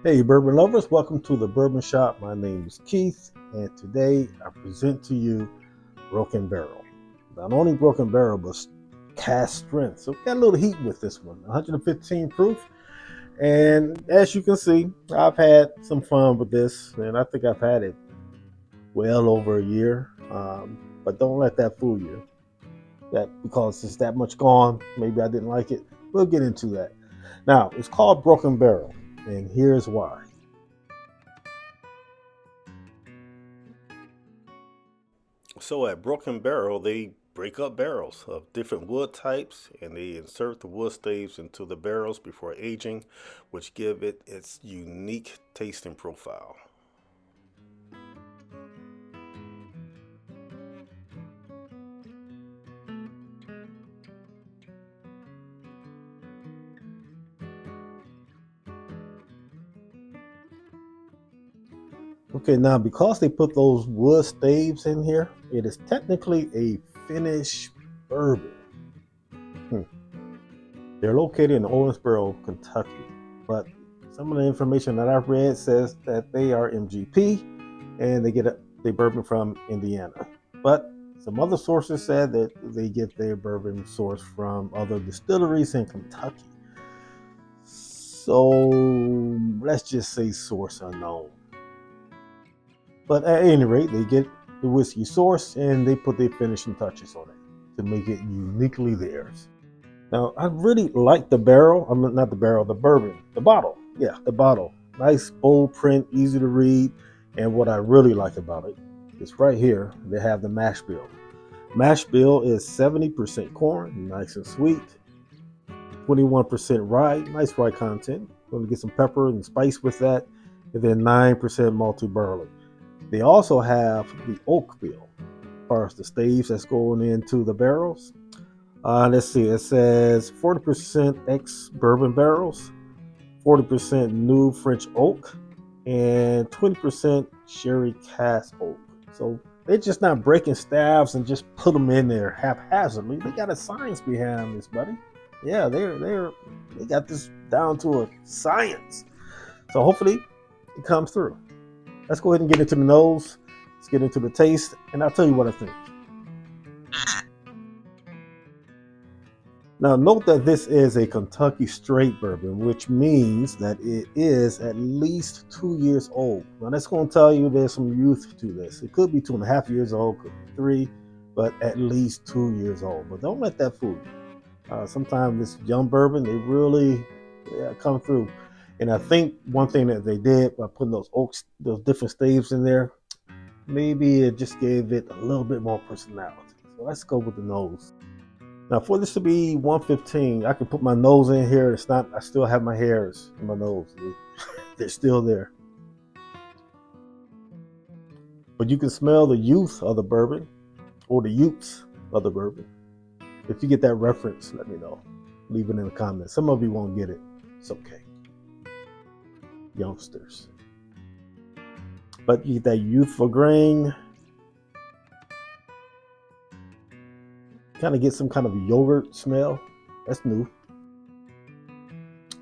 Hey, bourbon lovers, welcome to the Bourbon Shop. My name is Keith, and today I present to you Broken Barrel. Not only Broken Barrel, but cast strength. So, got a little heat with this one, 115 proof. And as you can see, I've had some fun with this, and I think I've had it well over a year. But don't let that fool you. That because it's that much gone, maybe I didn't like it. We'll get into that. Now, it's called Broken Barrel, and here's why. So at Broken Barrel, they break up barrels of different wood types and they insert the wood staves into the barrels before aging, which give it its unique tasting profile. Okay, now because they put those wood staves in here, it is technically a finished bourbon. Hmm. They're located in Owensboro, Kentucky, but some of the information that I've read says that they are MGP and they get the bourbon from Indiana. But some other sources said that they get their bourbon sourced from other distilleries in Kentucky. So let's just say source unknown. But at any rate, they get the whiskey source and they put their finishing touches on it to make it uniquely theirs. Now, I really like the barrel. I'm not the barrel, the bourbon, the bottle. Yeah, the bottle. Nice, bold print, easy to read. And what I really like about it is right here, they have the mash bill. Mash bill is 70% corn, nice and sweet. 21% rye, nice rye content. Going to get some pepper and spice with that. And then 9% malty barley. They also have the oak bill, as far as the staves that's going into the barrels. Let's see, it says 40% ex bourbon barrels, 40% new French oak, and 20% sherry cask oak. So they're just not breaking staves and just put them in there haphazardly. They got a science behind this, buddy. Yeah, they got this down to a science. So hopefully it comes through. Let's go ahead and get into the nose. Let's get into the taste, and I'll tell you what I think. Now, note that this is a Kentucky straight bourbon, which means that it is at least 2 years old. Now, that's going to tell you there's some youth to this. It could be 2.5 years old, could be three, but at least 2 years old. But don't let that fool you. Sometimes this young bourbon, they really come through. And I think one thing that they did by putting those oaks, those different staves in there, maybe it just gave it a little bit more personality. So let's go with the nose. Now, for this to be 115, I can put my nose in here. It's not. I still have my hairs in my nose. They're still there. But you can smell the youth of the bourbon, or the youths of the bourbon. If you get that reference, let me know. Leave it in the comments. Some of you won't get it. It's okay, youngsters. But you get that youthful grain. Kind of get some kind of yogurt smell. That's new.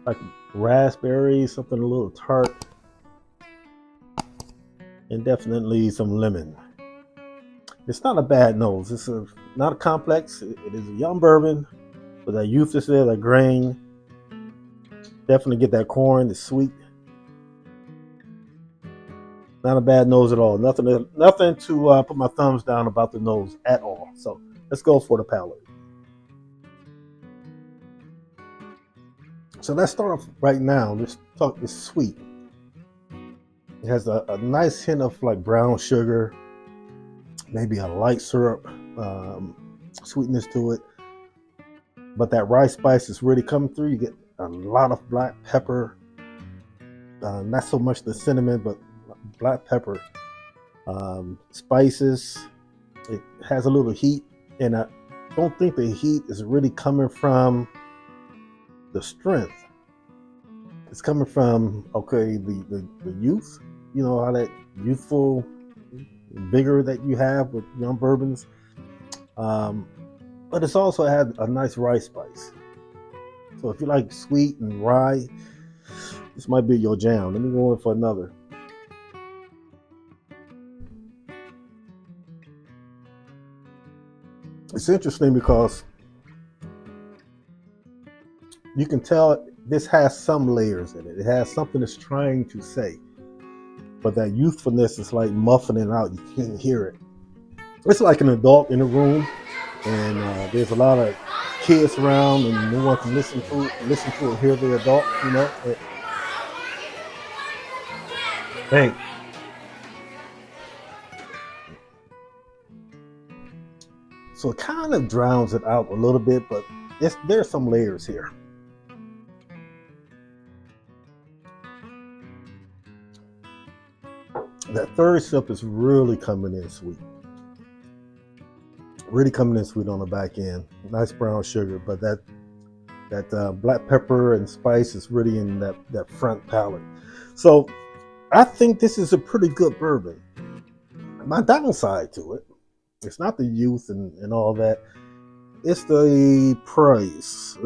Like raspberry, something a little tart, and definitely some lemon. It's not a bad nose. Not a complex. It is a young bourbon, but that youth is there, that grain. Definitely get that corn. It's sweet. Not a bad nose at all. Nothing to put my thumbs down about the nose at all. So let's go for the palate. So let's start off right now. Let's talk this sweet. It has a nice hint of like brown sugar, maybe a light syrup sweetness to it. But that rice spice is really coming through. You get a lot of black pepper, not so much the cinnamon, but black pepper, spices. It has a little heat, and I don't think the heat is really coming from the strength. It's coming from the youth. You know how that youthful vigor that you have with young bourbons. But it's also had a nice rice spice. So if you like sweet and rye, This might be your jam. Let me go in for another. It's interesting because you can tell this has some layers in it. It has something it's trying to say, but that youthfulness is like muffling it out. You can't hear it. It's like an adult in a room, and there's a lot of kids around, and no one can listen to and hear the adult. You know. Hey, so it kind of drowns it out a little bit, but there's some layers here. That third sip is really coming in sweet. Really coming in sweet on the back end. Nice brown sugar, but that black pepper and spice is really in that front palate. So I think this is a pretty good bourbon. My downside to it, it's not the youth and all that. It's the price.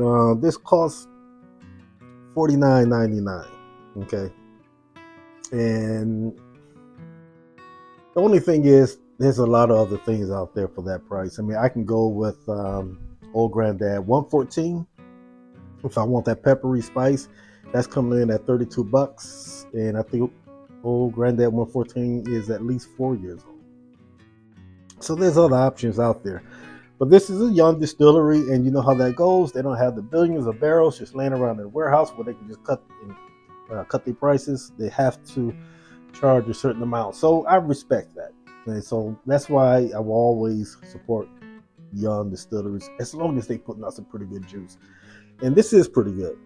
This costs $49.99. Okay, and the only thing is, there's a lot of other things out there for that price. I mean, I can go with Old Granddad 114 if I want that peppery spice. That's coming in at $32, and I think Old Granddad 114 is at least 4 years old. So there's other options out there. But this is a young distillery, and you know how that goes. They don't have the billions of barrels just laying around in the warehouse where they can just cut their prices. They have to charge a certain amount. So I respect that. And so that's why I will always support young distilleries as long as they put out some pretty good juice. And this is pretty good.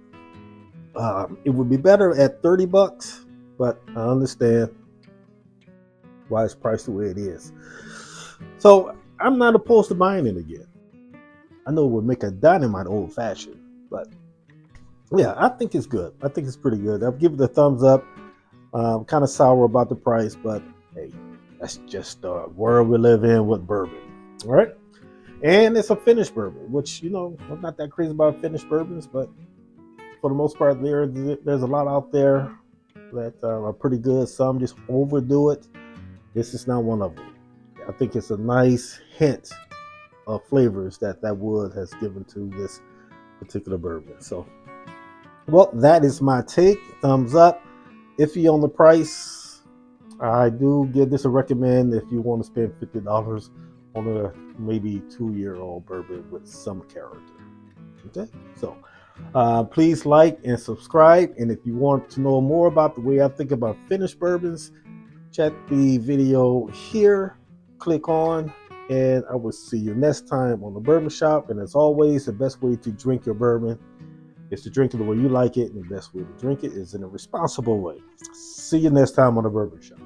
It would be better at $30, but I understand why it's priced the way it is. So I'm not opposed to buying it again. I know it would make a dynamite old fashioned, but yeah, I think it's good. I think it's pretty good. I'll give it a thumbs up. Kind of sour about the price, but hey, that's just the world we live in with bourbon. All right. And it's a finished bourbon, which, you know, I'm not that crazy about finished bourbons, but for the most part, there's a lot out there that are pretty good. Some just overdo it. This is not one of them. I think it's a nice hint of flavors that wood has given to this particular bourbon. So, well, that is my take. Thumbs up. Iffy on the price. I do give this a recommend if you want to spend $50 on a maybe 2-year-old bourbon with some character. Okay, so please like and subscribe. And if you want to know more about the way I think about finished bourbons, check the video here. Click on, and I will see you next time on the Bourbon Shop. And as always, the best way to drink your bourbon is to drink it the way you like it, and the best way to drink it is in a responsible way. See you next time on the Bourbon Shop.